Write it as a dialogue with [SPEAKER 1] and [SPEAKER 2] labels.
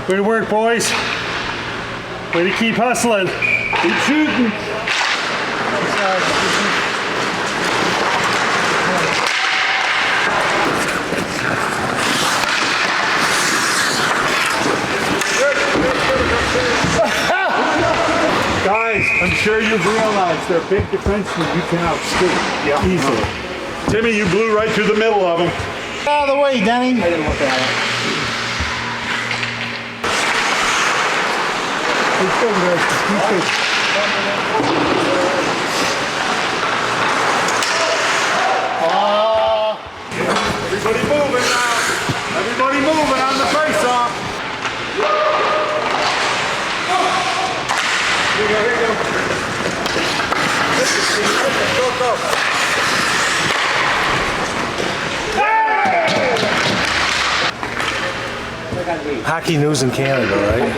[SPEAKER 1] Way to work, boys. Way to keep hustling. Keep shooting.
[SPEAKER 2] Guys, I'm sure you've realized they're big defensemen you can outshoot easily. Timmy, you blew right through the middle of them.
[SPEAKER 3] Out of the way, Denny.
[SPEAKER 4] I didn't look at it.
[SPEAKER 3] Keep good, guys. Keep good.
[SPEAKER 2] Everybody moving now. Everybody moving on the face-off. Here you go, here you go. Go.
[SPEAKER 1] Hockey news in Canada, right?